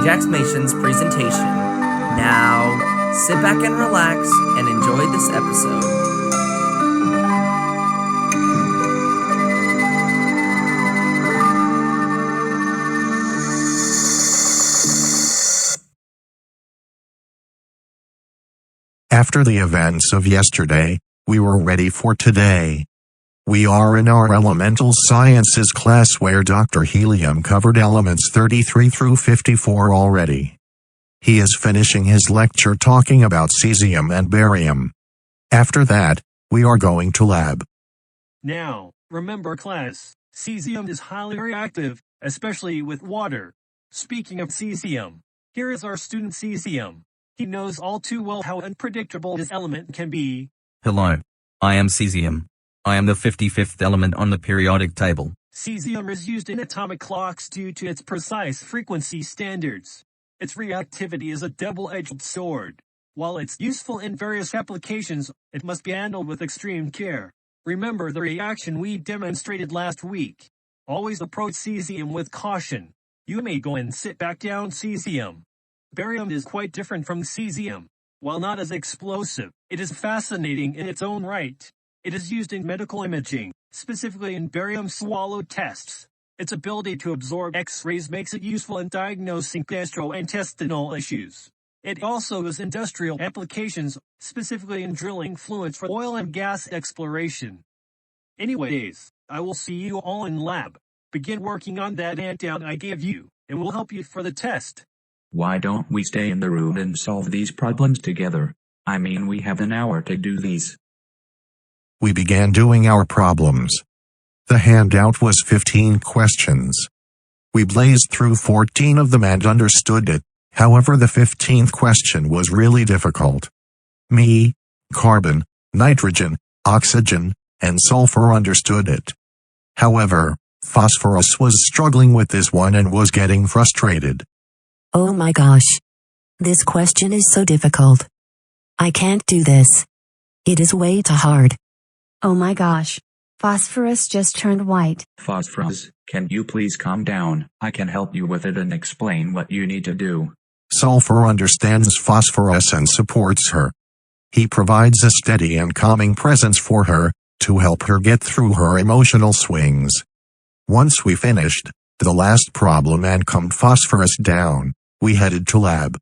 Jaxmation's presentation. Now, sit back and relax and enjoy this episode. After the events of yesterday, we were ready for today. We are in our elemental sciences class where Dr. Helium covered elements 33 through 54 already. He is finishing his lecture talking about cesium and barium. After that, we are going to lab. Now, remember class, cesium is highly reactive, especially with water. Speaking of cesium, here is our student cesium. He knows all too well how unpredictable this element can be. Hello. I am cesium. I am the 55th element on the periodic table. Cesium is used in atomic clocks due to its precise frequency standards. Its reactivity is a double-edged sword. While it's useful in various applications, it must be handled with extreme care. Remember the reaction we demonstrated last week. Always approach cesium with caution. You may go and sit back down cesium. Barium is quite different from cesium. While not as explosive, it is fascinating in its own right. It is used in medical imaging, specifically in barium swallow tests. Its ability to absorb X-rays makes it useful in diagnosing gastrointestinal issues. It also has industrial applications, specifically in drilling fluids for oil and gas exploration. Anyways, I will see you all in lab. Begin working on that handout I gave you, and we'll help you for the test. Why don't we stay in the room and solve these problems together? I mean, we have an hour to do these. We began doing our problems. The handout was 15 questions. We blazed through 14 of them and understood it. However, the 15th question was really difficult. Me, carbon, nitrogen, oxygen, and sulfur understood it. However, phosphorus was struggling with this one and was getting frustrated. Oh my gosh. This question is so difficult. I can't do this. It is way too hard. Oh my gosh. Phosphorus just turned white. Phosphorus, can you please calm down? I can help you with it and explain what you need to do. Sulfur understands phosphorus and supports her. He provides a steady and calming presence for her, to help her get through her emotional swings. Once we finished the last problem and calmed phosphorus down, we headed to lab.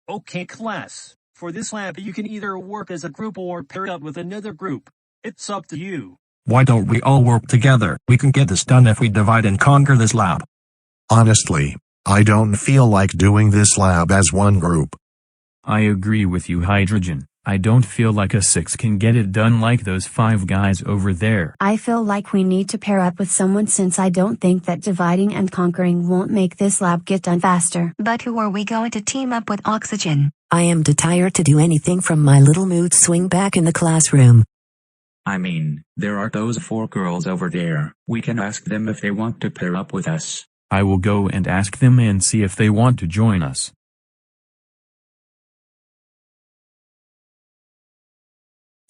Okay class, for this lab you can either work as a group or pair up with another group. It's up to you. Why don't we all work together? We can get this done if we divide and conquer this lab. Honestly, I don't feel like doing this lab as one group. I agree with you, Hydrogen. I don't feel like a 6 can get it done like those 5 guys over there. I feel like we need to pair up with someone since I don't think that dividing and conquering won't make this lab get done faster. But who are we going to team up with? Oxygen? I am too tired to do anything from my little mood swing back in the classroom. I mean, there are those 4 girls over there. We can ask them if they want to pair up with us. I will go and ask them and see if they want to join us.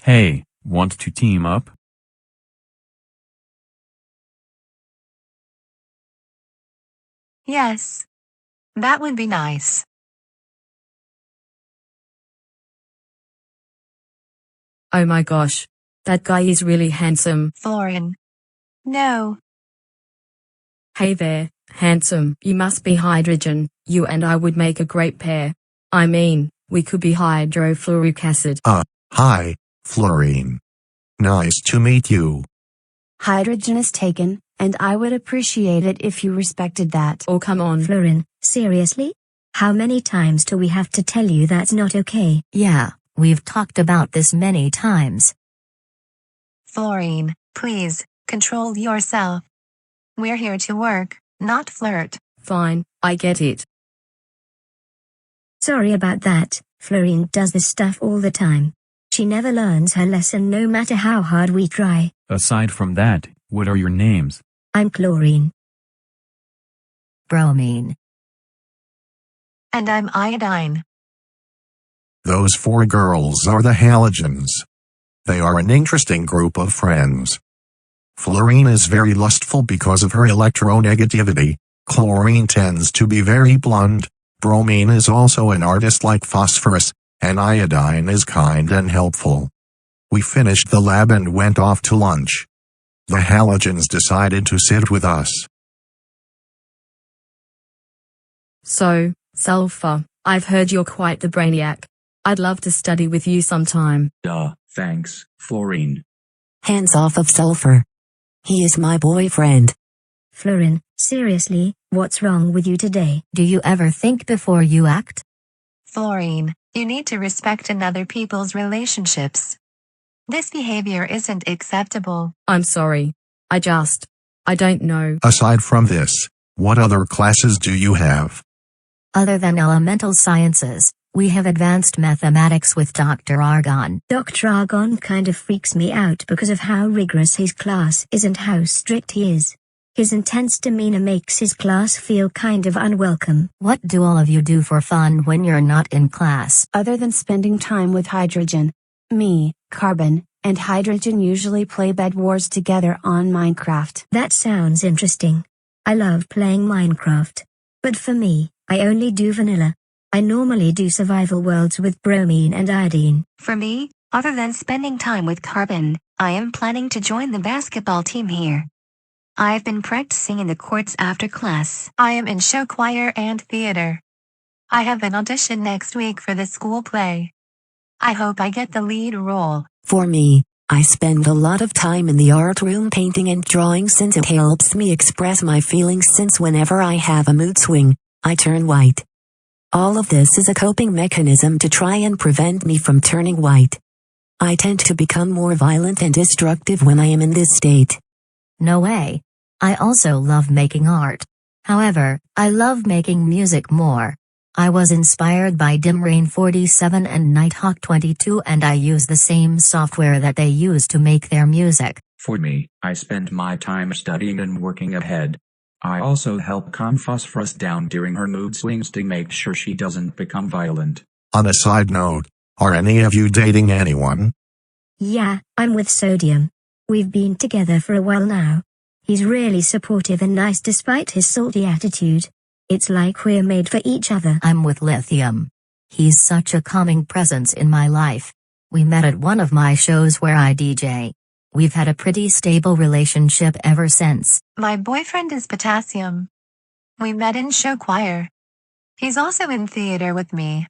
Hey, want to team up? Yes. That would be nice. Oh my gosh. That guy is really handsome. Fluorine. No. Hey there, handsome. You must be Hydrogen. You and I would make a great pair. I mean, we could be hydrofluoric acid. Hi, Fluorine. Nice to meet you. Hydrogen is taken, and I would appreciate it if you respected that. Oh come on. Fluorine, seriously? How many times do we have to tell you that's not okay? Yeah, we've talked about this many times. Fluorine, please, control yourself. We're here to work, not flirt. Fine, I get it. Sorry about that. Fluorine does this stuff all the time. She never learns her lesson no matter how hard we try. Aside from that, what are your names? I'm Chlorine. Bromine. And I'm Iodine. Those 4 girls are the Halogens. They are an interesting group of friends. Fluorine is very lustful because of her electronegativity, Chlorine tends to be very blunt, bromine is also an artist like phosphorus, and iodine is kind and helpful. We finished the lab and went off to lunch. The halogens decided to sit with us. So, sulfur, I've heard you're quite the brainiac. I'd love to study with you sometime. Thanks, Fluorine. Hands off of sulfur. He is my boyfriend. Fluorine, seriously, what's wrong with you today? Do you ever think before you act? Fluorine, you need to respect another people's relationships. This behavior isn't acceptable. I'm sorry. I don't know. Aside from this, what other classes do you have? Other than elemental sciences, we have advanced mathematics with Dr. Argon. Dr. Argon kind of freaks me out because of how rigorous his class is and how strict he is. His intense demeanor makes his class feel kind of unwelcome. What do all of you do for fun when you're not in class? Other than spending time with hydrogen, me, carbon, and hydrogen usually play bed wars together on Minecraft. That sounds interesting. I love playing Minecraft. But for me, I only do vanilla. I normally do survival worlds with bromine and iodine. For me, other than spending time with carbon, I am planning to join the basketball team here. I've been practicing in the courts after class. I am in show choir and theater. I have an audition next week for the school play. I hope I get the lead role. For me, I spend a lot of time in the art room painting and drawing since it helps me express my feelings since whenever I have a mood swing, I turn white. All of this is a coping mechanism to try and prevent me from turning white. I tend to become more violent and destructive when I am in this state. No way. I also love making art. However, I love making music more. I was inspired by Dimrain 47 and Nighthawk 22 and I use the same software that they use to make their music. For me, I spend my time studying and working ahead. I also help calm Phosphorus down during her mood swings to make sure she doesn't become violent. On a side note, are any of you dating anyone? Yeah, I'm with Sodium. We've been together for a while now. He's really supportive and nice despite his salty attitude. It's like we're made for each other. I'm with Lithium. He's such a calming presence in my life. We met at one of my shows where I DJ. We've had a pretty stable relationship ever since. My boyfriend is Potassium. We met in show choir. He's also in theater with me.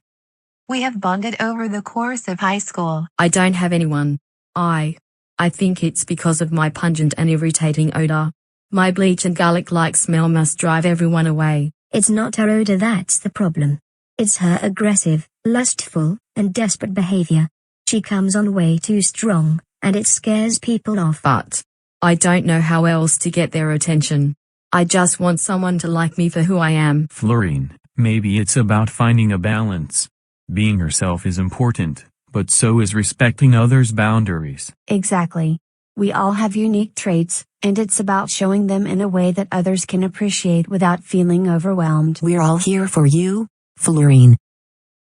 We have bonded over the course of high school. I don't have anyone. I think it's because of my pungent and irritating odor. My bleach and garlic-like smell must drive everyone away. It's not her odor that's the problem. It's her aggressive, lustful, and desperate behavior. She comes on way too strong, and it scares people off. But I don't know how else to get their attention. I just want someone to like me for who I am. Fluorine, maybe it's about finding a balance. Being herself is important, but so is respecting others' boundaries. Exactly. We all have unique traits, and it's about showing them in a way that others can appreciate without feeling overwhelmed. We're all here for you, Fluorine.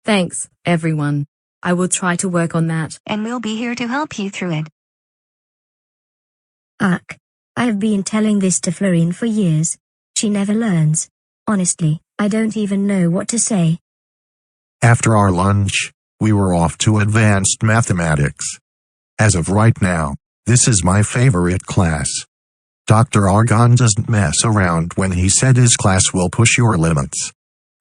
Thanks, everyone. I will try to work on that. And we'll be here to help you through it. I've been telling this to Fluorine for years. She never learns. Honestly, I don't even know what to say. After our lunch, we were off to advanced mathematics. As of right now, this is my favorite class. Dr. Argon doesn't mess around when he said his class will push your limits.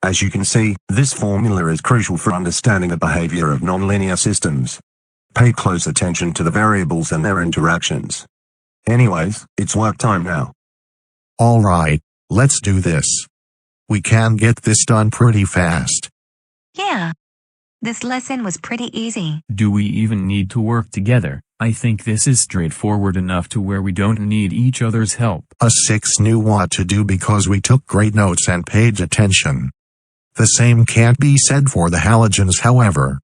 As you can see, this formula is crucial for understanding the behavior of nonlinear systems. Pay close attention to the variables and their interactions. Anyways, it's work time now. Alright, let's do this. We can get this done pretty fast. Yeah. This lesson was pretty easy. Do we even need to work together? I think this is straightforward enough to where we don't need each other's help. Us 6 knew what to do because we took great notes and paid attention. The same can't be said for the halogens, however.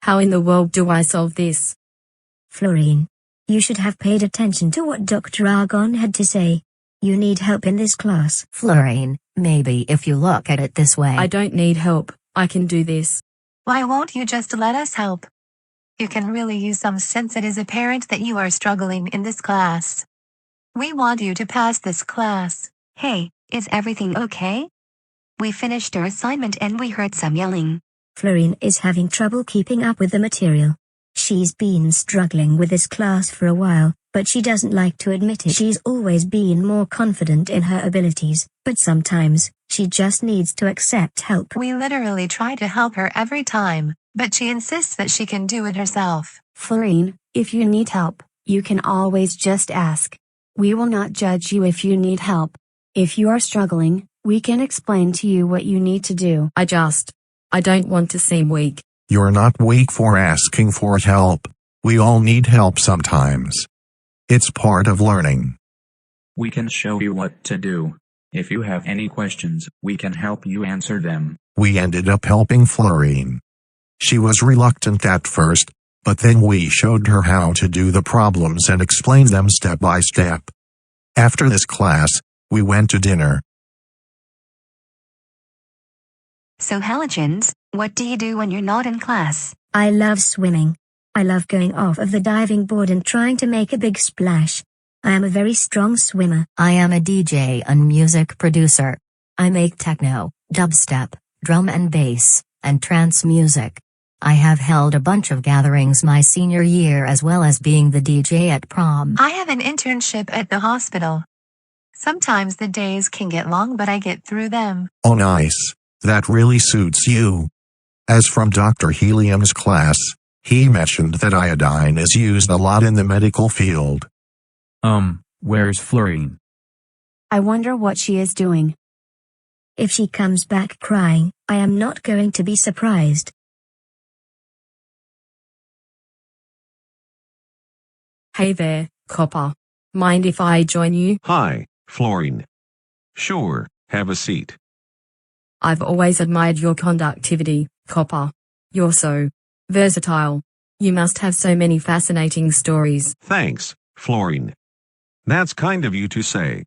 How in the world do I solve this? Fluorine, you should have paid attention to what Dr. Argon had to say. You need help in this class. Fluorine, maybe if you look at it this way. I don't need help. I can do this. Why won't you just let us help? You can really use some since it is apparent that you are struggling in this class. We want you to pass this class. Hey, Is everything okay? We finished our assignment and we heard some yelling. Fluorine is having trouble keeping up with the material. She's been struggling with this class for a while, but she doesn't like to admit it. She's always been more confident in her abilities, but sometimes, she just needs to accept help. We literally try to help her every time, but she insists that she can do it herself. Fluorine, if you need help, you can always just ask. We will not judge you if you need help. If you are struggling, we can explain to you what you need to do. I don't want to seem weak. You're not weak for asking for help. We all need help sometimes. It's part of learning. We can show you what to do. If you have any questions, we can help you answer them. We ended up helping Fluorine. She was reluctant at first, but then we showed her how to do the problems and explained them step by step. After this class, we went to dinner. So Halogens, what do you do when you're not in class? I love swimming. I love going off of the diving board and trying to make a big splash. I am a very strong swimmer. I am a DJ and music producer. I make techno, dubstep, drum and bass, and trance music. I have held a bunch of gatherings my senior year as well as being the DJ at prom. I have an internship at the hospital. Sometimes the days can get long, but I get through them. Oh nice. That really suits you. As from Dr. Helium's class, he mentioned that iodine is used a lot in the medical field. Where's Fluorine? I wonder what she is doing. If she comes back crying, I am not going to be surprised. Hey there, Copper. Mind if I join you? Hi, Fluorine. Sure, have a seat. I've always admired your conductivity, Copper. You're so versatile. You must have so many fascinating stories. Thanks, Fluorine. That's kind of you to say.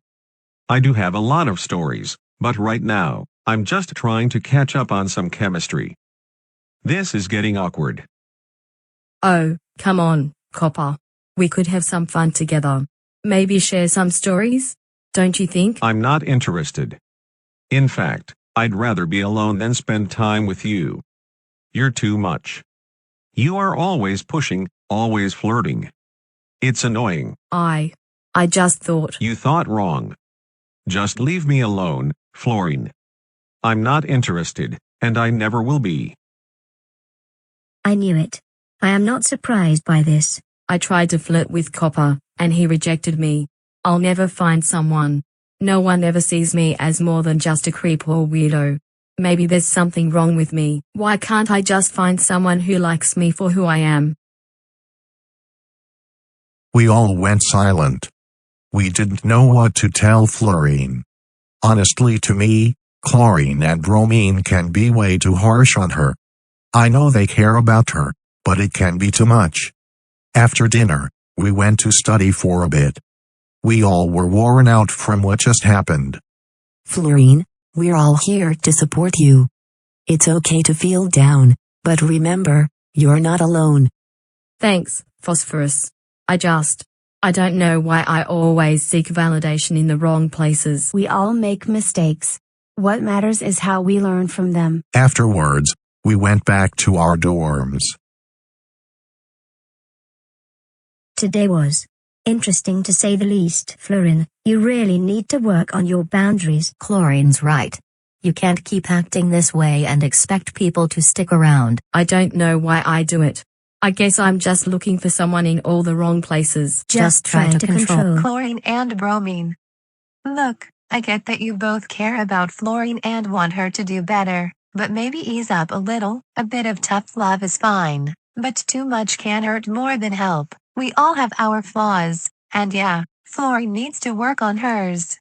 I do have a lot of stories, but right now, I'm just trying to catch up on some chemistry. This is getting awkward. Oh, come on, Copper. We could have some fun together. Maybe share some stories? Don't you think? I'm not interested. In fact, I'd rather be alone than spend time with you. You're too much. You are always pushing, always flirting. It's annoying. I just thought. You thought wrong. Just leave me alone, Fluorine. I'm not interested, and I never will be. I knew it. I am not surprised by this. I tried to flirt with Copper, and he rejected me. I'll never find someone. No one ever sees me as more than just a creep or weirdo. Maybe there's something wrong with me. Why can't I just find someone who likes me for who I am? We all went silent. We didn't know what to tell Fluorine. Honestly, to me, Chlorine and Bromine can be way too harsh on her. I know they care about her, but it can be too much. After dinner, we went to study for a bit. We all were worn out from what just happened. Fluorine, we're all here to support you. It's okay to feel down, but remember, you're not alone. Thanks, Phosphorus. I don't know why I always seek validation in the wrong places. We all make mistakes. What matters is how we learn from them. Afterwards, we went back to our dorms. Today was interesting to say the least. Fluorine, you really need to work on your boundaries. Chlorine's right. You can't keep acting this way and expect people to stick around. I don't know why I do it. I guess I'm just looking for someone in all the wrong places. Just trying to control Chlorine and Bromine. Look, I get that you both care about Fluorine and want her to do better, but maybe ease up a little. A bit of tough love is fine, but too much can hurt more than help. We all have our flaws, and yeah, Fluorine needs to work on hers.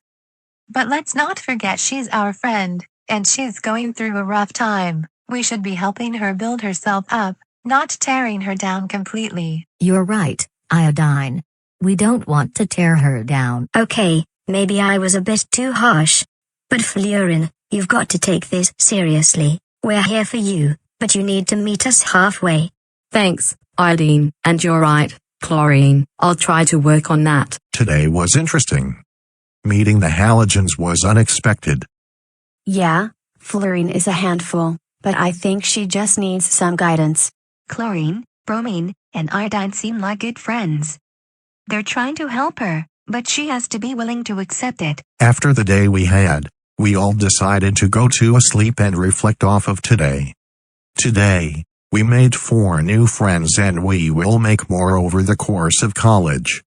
But let's not forget she's our friend, and she's going through a rough time. We should be helping her build herself up, not tearing her down completely. You're right, Iodine. We don't want to tear her down. Okay, maybe I was a bit too harsh. But Fluorine, you've got to take this seriously. We're here for you, but you need to meet us halfway. Thanks, Iodine, and you're right, Chlorine. I'll try to work on that. Today was interesting. Meeting the halogens was unexpected. Yeah, Fluorine is a handful, but I think she just needs some guidance. Chlorine, Bromine, and Iodine seem like good friends. They're trying to help her, but she has to be willing to accept it. After the day we had, we all decided to go to sleep and reflect off of today. Today, we made 4 new friends and we will make more over the course of college.